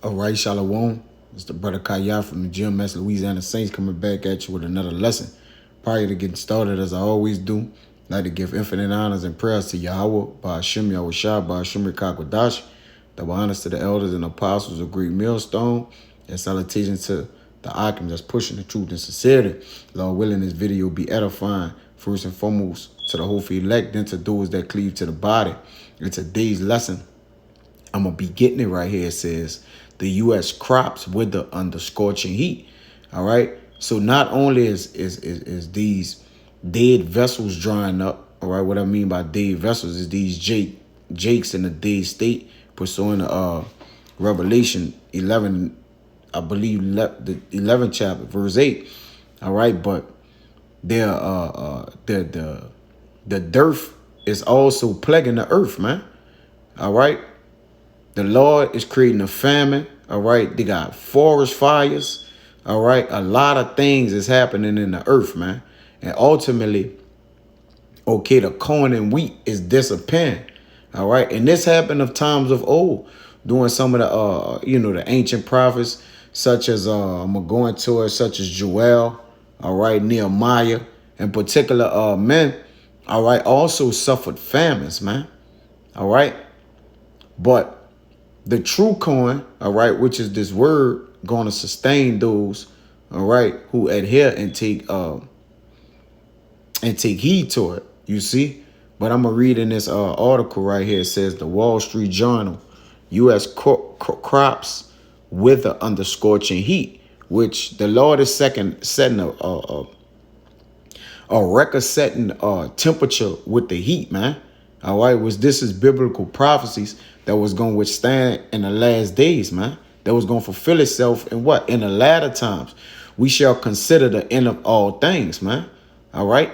All right, Shalom. It's the brother Kaya from the GMS Louisiana Saints coming back at you with another lesson. Prior to getting started, as I always do, I'd like to give infinite honors and prayers to Yahweh, Ba'ashim Yahushua, Ba'ashim Rikakwadash, double honors to the elders and apostles of Great Millstone, and salutations to the Akim that's pushing the truth and sincerity. Lord willing, this video be edifying, first and foremost, to the hopeful elect, then to those that cleave to the body. In today's lesson, I'm going to be getting it right here. It says, the U.S. crops wither under scorching heat. All right. So not only is these dead vessels drying up. All right. What I mean by dead vessels is these jakes in the dead state, pursuing Revelation 11, I believe the 11th chapter, verse 8. All right. But the dearth is also plaguing the earth, man. All right. The Lord is creating a famine. All right. They got forest fires. All right. A lot of things is happening in the earth, man. And ultimately, okay, the corn and wheat is disappearing. All right. And this happened of times of old, doing some of the, the ancient prophets, such as, I'm going to go into it, such as Joel, all right, Nehemiah, in particular, men, all right, also suffered famines, man. All right. But the true corn, all right, which is this word, going to sustain those, all right, who adhere and take heed to it. You see, but I'm gonna read in this article right here. It says the Wall Street Journal, U.S. crops wither under scorching heat, which the Lord is setting a record-setting temperature with the heat, man. All right, this is biblical prophecies that was going to withstand in the last days, man. That was going to fulfill itself in what? In the latter times. We shall consider the end of all things, man. All right.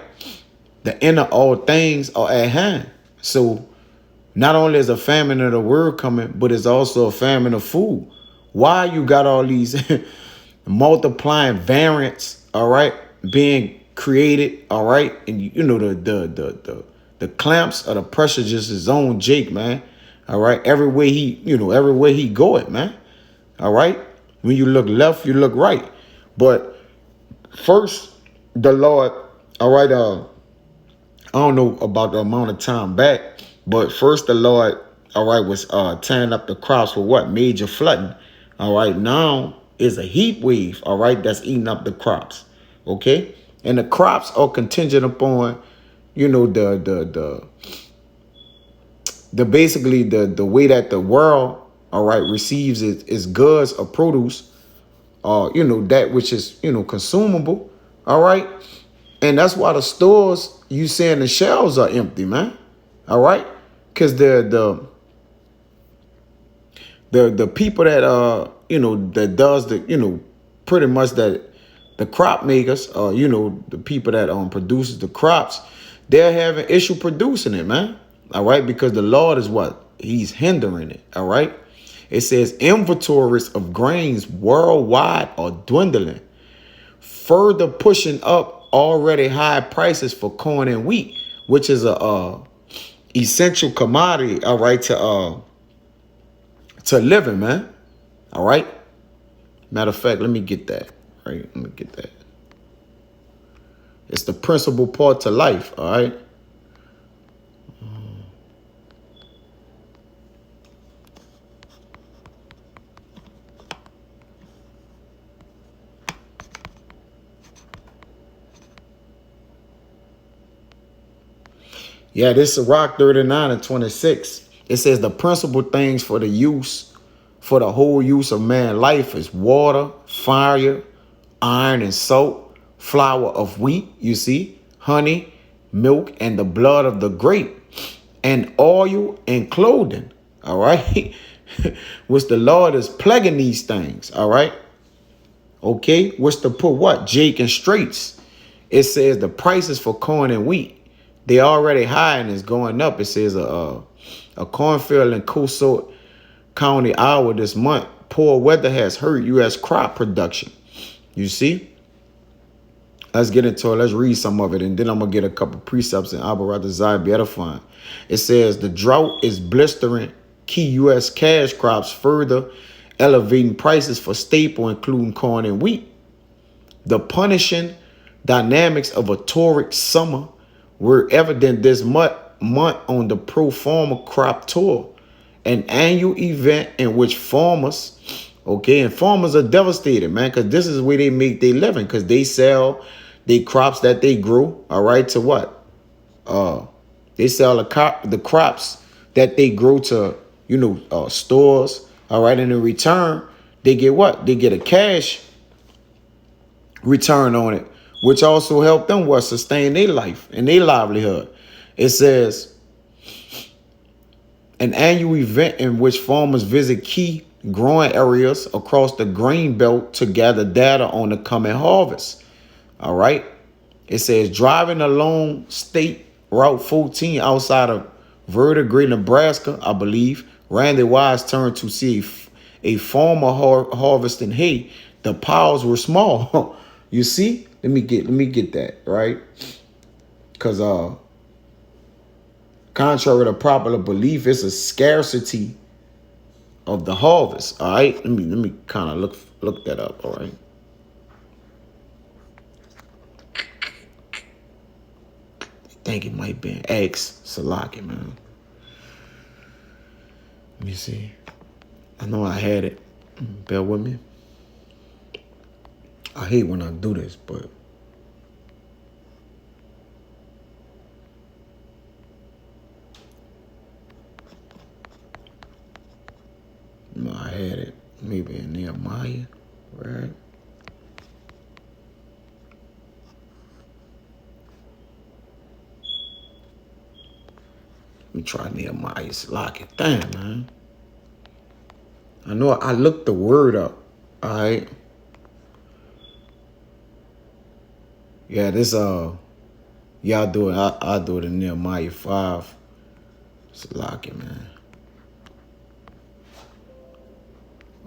The end of all things are at hand. So not only is a famine of the word coming, but it's also a famine of food. Why you got all these multiplying variants, all right, being created, all right, and the clamps of the pressure just his own Jake, man. All right, everywhere he go it, man. All right, when you look left, you look right. But first, the Lord, all right, I don't know about the amount of time back, but first the Lord, all right, was tearing up the crops for what? Major flooding. All right, now is a heat wave, all right, that's eating up the crops. Okay, and the crops are contingent upon, basically the way that the world, all right, receives its goods or produce, that which is, consumable, all right. And that's why the stores you saying the shelves are empty, man. All right, because the people that that does the pretty much that the crop makers, the people that produces the crops, they're having issue producing it, man. All right, because the Lord is what? He's hindering it. All right. It says inventories of grains worldwide are dwindling, further pushing up already high prices for corn and wheat, which is a essential commodity, all right, to living, man. All right. Matter of fact, let me get that. Right, let me get that. It's the principal part to life, all right. Yeah, this is Rock 39 and 26. It says the principal things for the whole use of man life is water, fire, iron and salt, flour of wheat, you see, honey, milk, and the blood of the grape, and oil and clothing, all right? Which the Lord is plaguing these things, all right? Okay, which to put what? Jake and straits. It says the prices for corn and wheat, they already high and it's going up. It says a cornfield in Coastal County, Iowa this month, poor weather has hurt U.S. crop production. You see? Let's get into it. Let's read some of it. And then I'm going to get a couple precepts and Abba Ratazai be edifying. It says the drought is blistering key U.S. cash crops further elevating prices for staple, including corn and wheat. The punishing dynamics of a torrid summer were evident this month on the pro farmer crop tour, an annual event in which farmers, and farmers are devastated, man, because this is where they make their living, because they sell the crops that they grow, all right, to what? They sell the crops that they grow to, stores, all right, and in return, they get what? They get a cash return on it, which also help them sustain their life and their livelihood. It says an annual event in which farmers visit key growing areas across the grain belt to gather data on the coming harvest. All right. It says driving along State Route 14 outside of Verdigris, Nebraska, I believe, Randy Wise turned to see a farmer harvesting hay. The piles were small. You see? Let me get that, right? Because contrary to popular belief, it's a scarcity of the harvest. All right. Let me kind of look that up. All right. I think it might be an X Salaki, man. Let me see. I know I had it. Bear with me. I hate when I do this, but no, I had it. Maybe in Nehemiah, right? Let me try Nehemiah Salaki. Damn, man. I know I looked the word up. All right. Yeah, this y'all do it. I'll do it in Nehemiah 5. Salaki, man.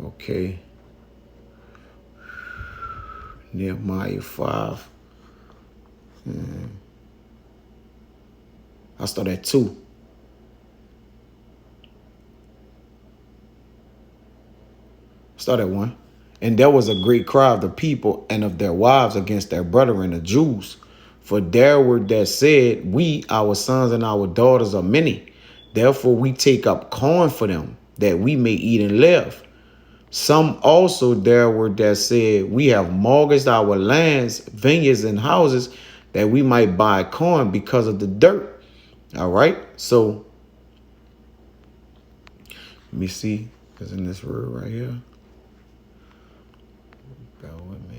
Okay. Nehemiah 5. I start at 2. Start at 1. And there was a great cry of the people and of their wives against their brethren, the Jews. For there were that said, we, our sons and our daughters are many. Therefore we take up corn for them, that we may eat and live. Some also there were that said, we have mortgaged our lands, vineyards, and houses, that we might buy corn because of the dirt. All right. So let me see. It's in this word right here. Bear with me.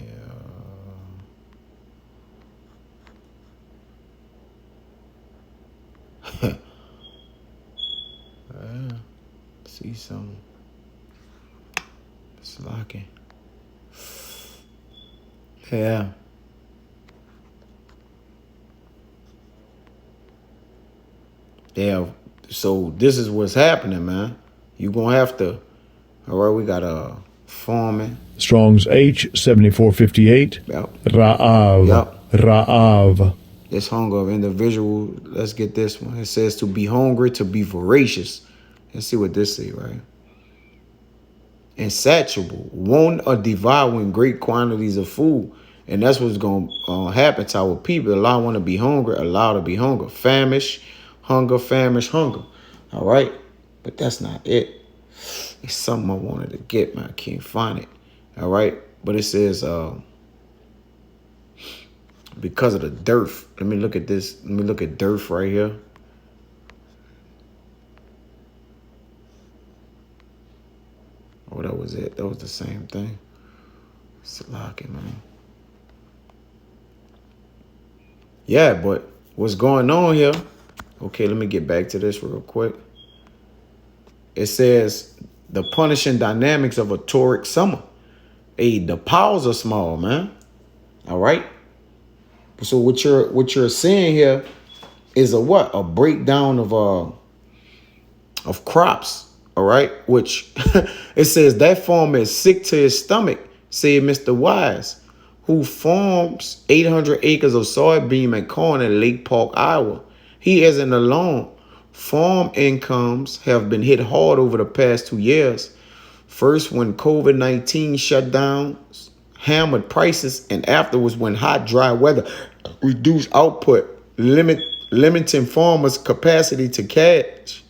See some. It's locking. Yeah. Yeah. So this is what's happening, man. You're gonna have to. All right, we got a farming. Strong's H7458. Yep. Ra'av. Yep. Ra'av. This hunger of individual. Let's get this one. It says to be hungry, to be voracious. Let's see what this say, right? Insatiable, want or devouring great quantities of food. And that's what's going to happen to our people. A lot want to be hungry, a lot to be hungry. Famish, hunger, famish, hunger. All right? But that's not it. It's something I wanted to get, man. I can't find it. All right? But it says, because of the dearth. Let me look at this. Let me look at dearth right here. Oh, that was it. That was the same thing. Salaki, man. Yeah, but what's going on here? Okay, let me get back to this real quick. It says the punishing dynamics of a torrid summer. Hey, the piles are small, man. All right. So what you're seeing here is a breakdown of crops. All right, which it says that farmer is sick to his stomach, said Mr. Wise, who farms 800 acres of soybean and corn in Lake Park, Iowa. He isn't alone. Farm incomes have been hit hard over the past 2 years. First, when COVID-19 shutdowns hammered prices, and afterwards when hot, dry weather reduced output, limiting farmers' capacity to cash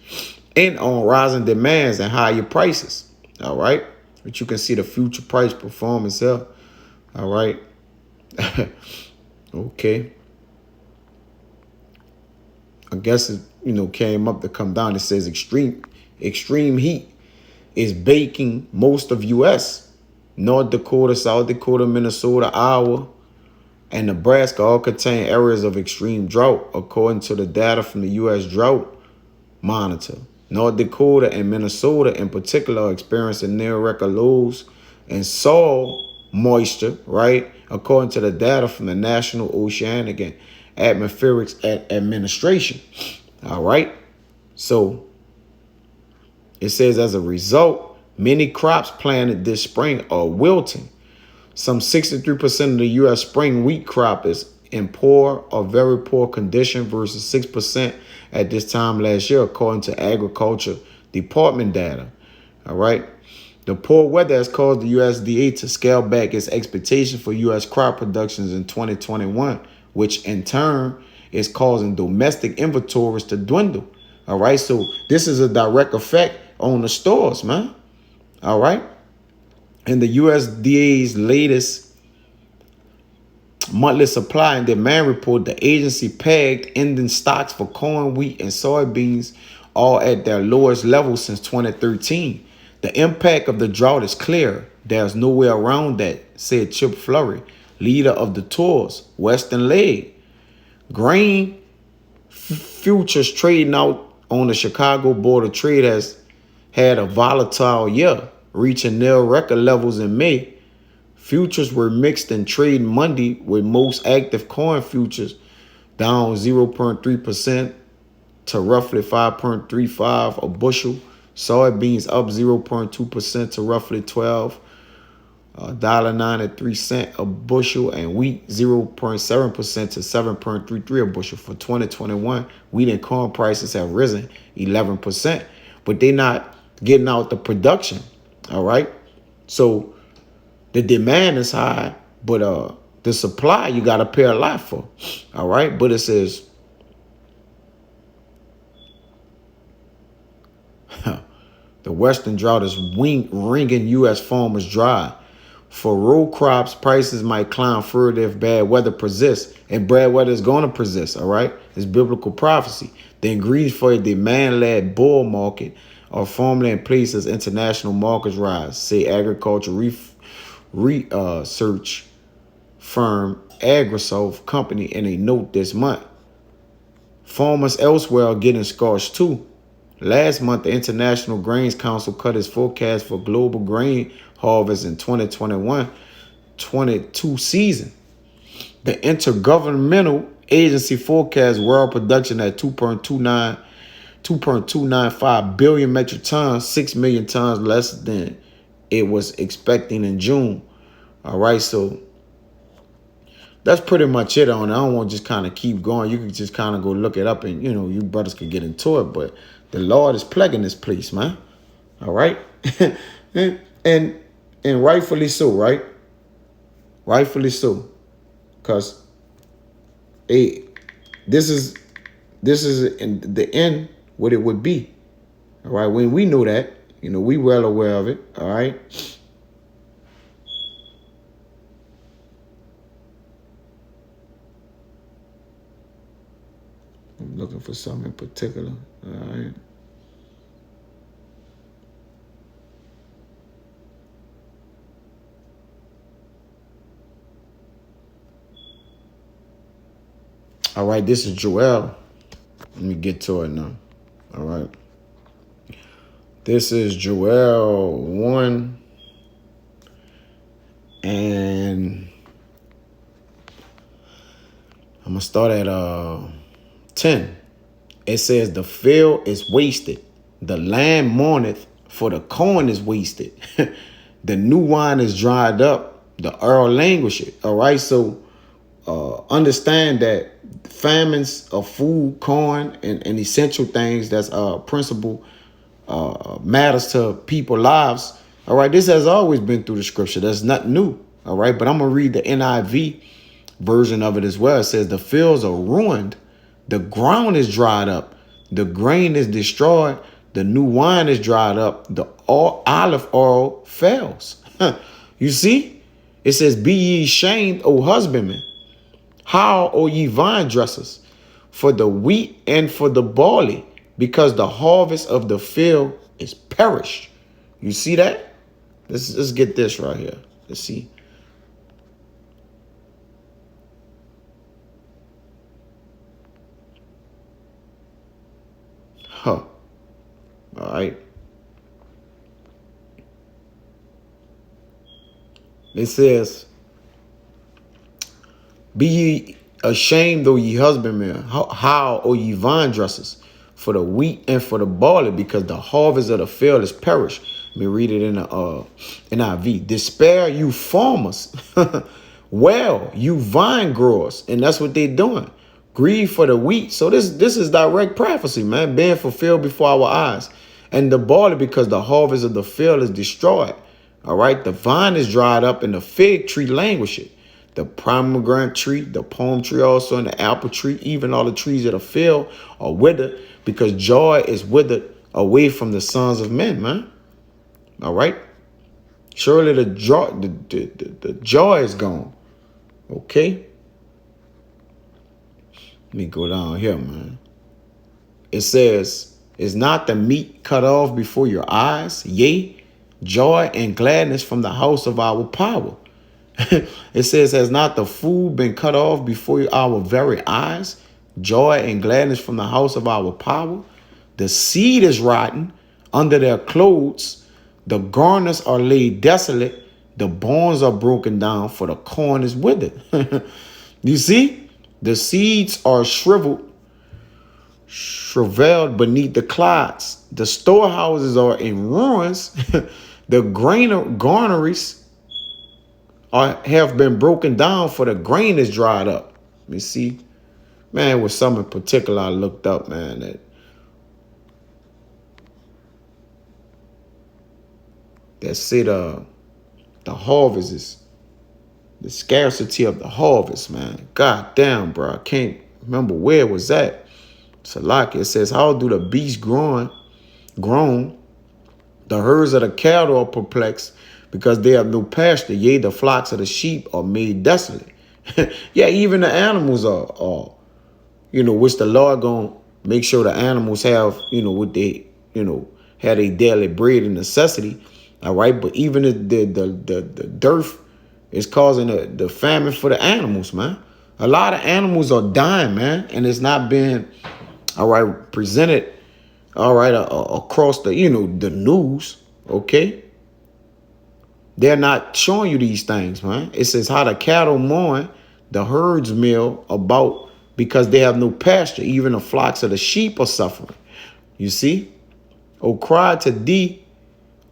in on rising demands and higher prices. All right. But you can see the future price performance here. All right. Okay. I guess it, came up to come down. It says extreme heat is baking most of U.S. North Dakota, South Dakota, Minnesota, Iowa, and Nebraska all contain areas of extreme drought, according to the data from the U.S. Drought Monitor. North Dakota and Minnesota in particular are experiencing near record lows in soil moisture, right? According to the data from the National Oceanic and Atmospheric Administration. All right. So it says as a result, many crops planted this spring are wilting. Some 63% of the U.S. spring wheat crop is in poor or very poor condition versus 6% at this time last year, according to Agriculture Department data. All right. The poor weather has caused the USDA to scale back its expectation for U.S. crop productions in 2021, which in turn is causing domestic inventories to dwindle. All right. So this is a direct effect on the stores, man. All right. In the USDA's latest monthly supply and demand report, the agency pegged ending stocks for corn, wheat, and soybeans all at their lowest level since 2013. The impact of the drought is clear. There's no way around that, said Chip Flurry, leader of the Tours Western Leg. Grain futures trading out on the Chicago Board of Trade has had a volatile year, reaching near record levels in May. Futures were mixed in trade Monday, with most active corn futures down 0.3% to roughly 5.35 a bushel. Soybeans up 0.2% to roughly $12.93 a bushel, and wheat 0.7% to 7.33 a bushel. For 2021, wheat and corn prices have risen 11%, but they're not getting out the production. All right. So the demand is high, but the supply you got to pay a lot for. All right. But it says the Western drought is wringing U.S. farmers dry. For row crops, prices might climb further if bad weather persists. And bad weather is going to persist, all right? It's biblical prophecy. The ingredients for a demand-led bull market are firmly in place as international markets rise, say agriculture research firm AgriSoft Company in a note this month. Farmers elsewhere are getting scorched too. Last month, the International Grains Council cut its forecast for global grain harvest in 2021-22 season. The Intergovernmental Agency forecasts world production at 2.295 billion metric tons, 6 million tons less than it was expecting in June. All right, so that's pretty much it on it. I don't want to just kind of keep going. You can just kind of go look it up and, you brothers could get into it. But the Lord is plaguing this place, man. All right. and rightfully so, right? Rightfully so. Because this is in the end what it would be. All right. When we know that, we well aware of it. All right. I'm looking for something in particular. All right. All right, this is Joel. Let me get to it now. All right. This is Joel 1. And I'm going to start at 10. It says, the field is wasted. The land mourneth, for the corn is wasted. The new wine is dried up. The earl languisheth. All right. So understand that famines of food, corn, and essential things that's principal matters to people's lives. All right, this has always been through the scripture. That's not new. All right, but I'm going to read the NIV version of it as well. It says, the fields are ruined. The ground is dried up. The grain is destroyed. The new wine is dried up. The olive oil fails. You see? It says, be ye ashamed, O husbandmen. How, O ye vine dressers, for the wheat and for the barley, because the harvest of the field is perished. You see that? Let's get this right here. Let's see. Huh. All right. It says, be ye ashamed, O ye husbandmen. How, O ye vine dressers, for the wheat and for the barley, because the harvest of the field is perished. Let me read it in the NIV. Despair, you farmers. Well, you vine growers. And that's what they're doing. Grieve for the wheat. So this is direct prophecy, man, being fulfilled before our eyes. And the barley, because the harvest of the field is destroyed. All right. The vine is dried up and the fig tree languisheth. The pomegranate tree, the palm tree also, and the apple tree, even all the trees of the field are withered, because joy is withered away from the sons of men, man. All right. Surely the joy is gone. Okay. Let me go down here, man. It says, is not the meat cut off before your eyes? Yea, joy and gladness from the house of our power. It says, has not the food been cut off before our very eyes? Joy and gladness from the house of our power. The seed is rotten under their clothes. The garners are laid desolate. The barns are broken down, for the corn is withered. You see, the seeds are shriveled beneath the clods. The storehouses are in ruins. The granaries have been broken down, for the grain is dried up. Let me see. Man, it was something in particular I looked up, man, that said the harvest is the scarcity of the harvest, man. God damn, bro. I can't remember where it was at. Salaki, it says, how do the beasts groan? The herds of the cattle are perplexed, because they have no pasture. Yea, the flocks of the sheep are made desolate. Yeah, even the animals are, which the Lord gonna make sure the animals have, what they, have a daily bread and necessity. All right. But even the dearth is causing the famine for the animals, man. A lot of animals are dying, man. And it's not being, all right, presented, all right, across the, the news. Okay. They're not showing you these things, man. It says how the cattle mourn, the herds mill about, because they have no pasture. Even the flocks of the sheep are suffering. You see? Oh, cry to thee.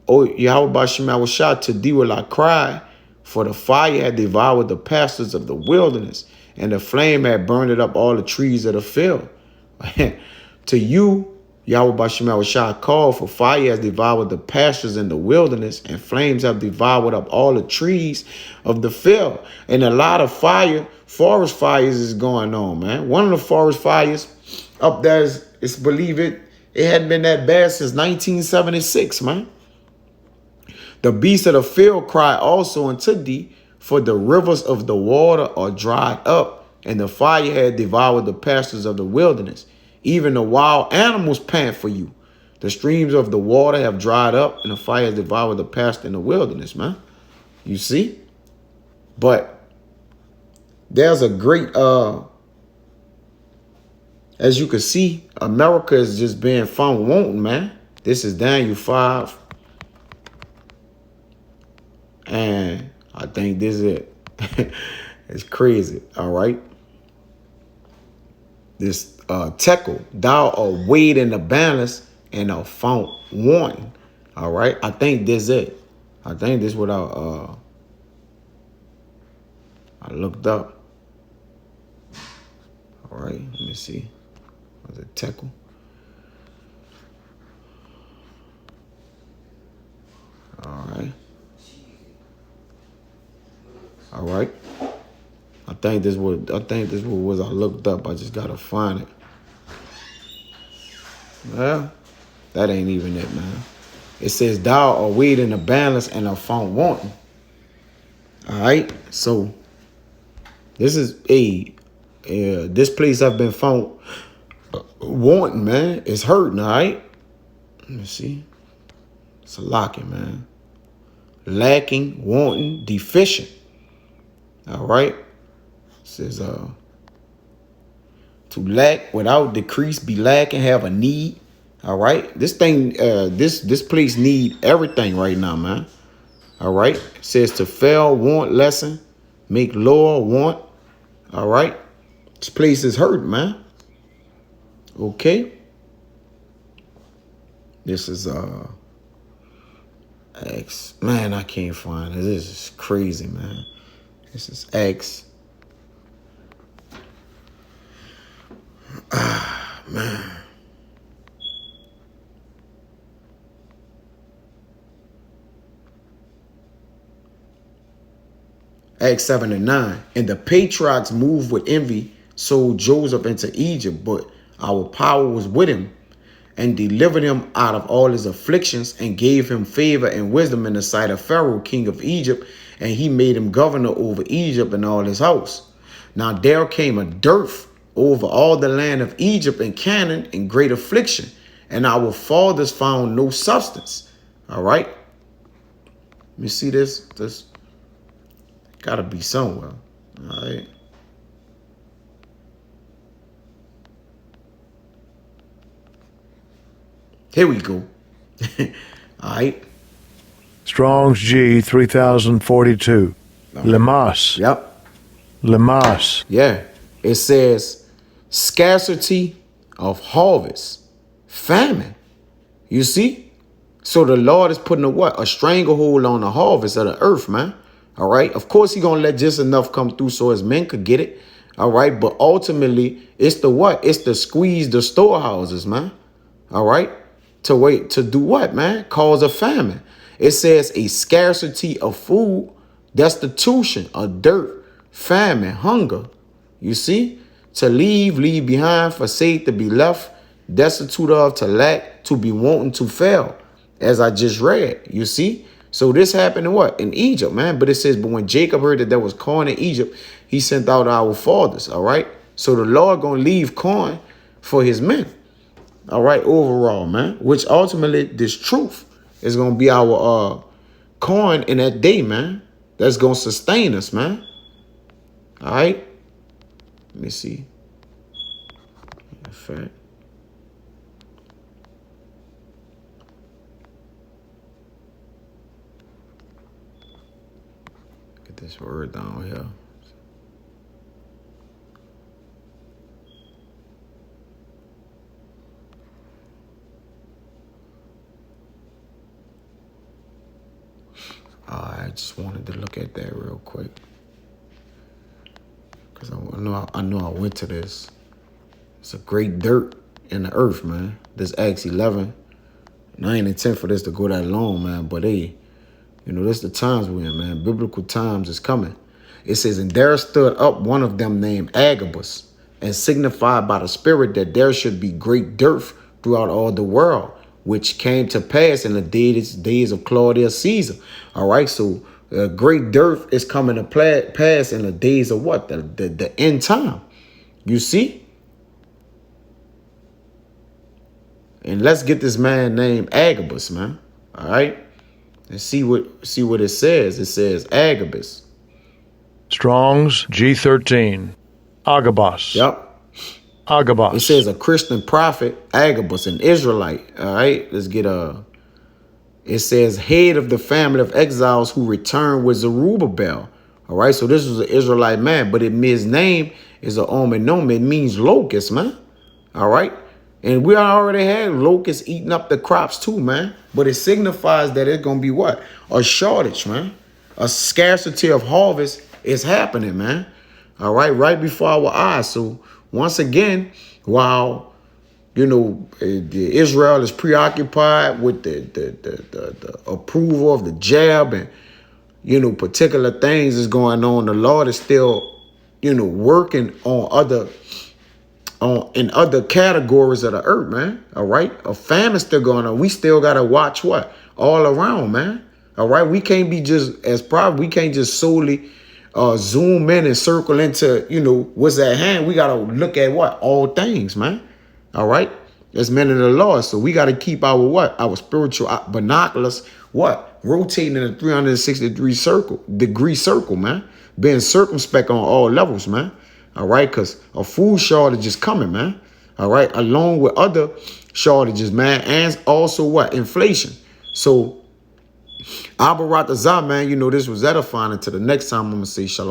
Oh, Yahweh Bashim, I was shot to thee will I cry, for the fire had devoured the pastures of the wilderness, and the flame had burned up all the trees of the field. To you, Yahweh Bashim, I was shot call, for fire has devoured the pastures in the wilderness, and flames have devoured up all the trees of the field. And a lot of forest fires is going on, man. One of the forest fires up there is believe it hadn't been that bad since 1976, man. The beasts of the field cry also unto thee, for the rivers of the water are dried up, and the fire had devoured the pastures of the wilderness. Even the wild animals pant for you. The streams of the water have dried up, and the fire has devoured the pasture in the wilderness, man. You see? But there's a great, as you can see, America is just being found wanting, man. This is Daniel 5. And I think this is it. It's crazy. All right. This tekel, thou art weighed in the balance and are found wanting. All right. I think this is it. I think this is what I looked up. All right. Let me see. Was it tekel? All right. think this was I looked up. I just gotta find it. Well, that ain't even it, man. It says thou art weighed in the balance and are found wanting. All right, so this is this place I've been found wanting, man. It's hurting, all right. Let me see. It's a locking, man. Lacking, wanting, deficient. All right. It says to lack without decrease, be lacking, have a need. All right. This thing, this place need everything right now, man. All right. It says to fail, want, lessen, make lower, want. All right. This place is hurt, man. Okay. This is X. Man, I can't find it. This is crazy, man. This is X. Man. Acts 7 and 9. And the patriarchs moved with envy, sold Joseph into Egypt, but our power was with him and delivered him out of all his afflictions and gave him favor and wisdom in the sight of Pharaoh, king of Egypt, and he made him governor over Egypt and all his house. Now there came a dearth over all the land of Egypt and Canaan in great affliction, and our fathers found no substance. All right. Let me see this. This gotta be somewhere. All right. Here we go. All right. Strong's G 3042. Lemas. Yep. Lemas. Yeah. It says scarcity of harvest, famine. You see? So the Lord is putting a stranglehold on the harvest of the earth, man. All right. Of course, He's gonna let just enough come through so His men could get it. All right. But ultimately, it's the what? It's to squeeze the storehouses, man. All right. To do what, man? Cause a famine. It says a scarcity of food, destitution, a dirt, famine, hunger. You see? To leave behind, forsake, to be left, destitute of, to lack, to be wanting, to fail. As I just read, you see? So this happened in what? In Egypt, man. But it says, but when Jacob heard that there was corn in Egypt, he sent out our fathers, all right? So the Lord gonna leave corn for his men. All right, overall, man, which ultimately this truth is going to be our coin in that day, man. That's going to sustain us, man. All right. Let me see. In fact. Get this word down here. I just wanted to look at that real quick because I know I went to this. It's a great dirt in the earth, man. This Acts 11. And I ain't intent for this to go that long, man. But hey, you know, this the times we're in, man. Biblical times is coming. It says, and there stood up one of them named Agabus, and signified by the Spirit that there should be great dearth throughout all the world, which came to pass in the days of Claudius Caesar. All right, so great dearth is coming to pass in the days of what? The end time. You see? And let's get this man named Agabus, man. All right? And see what it says. It says Agabus. Strong's G13. Agabus. Yep. Agabus. It says a Christian prophet, Agabus, an Israelite. All right, let's get it says head of the family of exiles who returned with Zerubbabel. All right, so this was an Israelite man, but his name is a omen. It means locust, man. All right, and we already had locusts eating up the crops too, man. But it signifies that it's gonna be what? A shortage, man. A scarcity of harvest is happening, man. All right before our eyes. So once again, while, you know, Israel is preoccupied with the approval of the jab and, you know, particular things is going on, the Lord is still working on in other categories of the earth, man. All right. A famine still going on. We still gotta watch what? All around, man. All right. We can't be just we can't just solely zoom in and circle into, what's at hand. We gotta look at what? All things, man. All right. As men of the Lord. So we gotta keep our what? Our spiritual binoculars, what? Rotating in a 360-degree circle, man. Being circumspect on all levels, man. All right, because a food shortage is coming, man. All right, along with other shortages, man, and also what? Inflation. So, Abaratazah, man, this was edifying. Until the next time, I'm going to say shalom.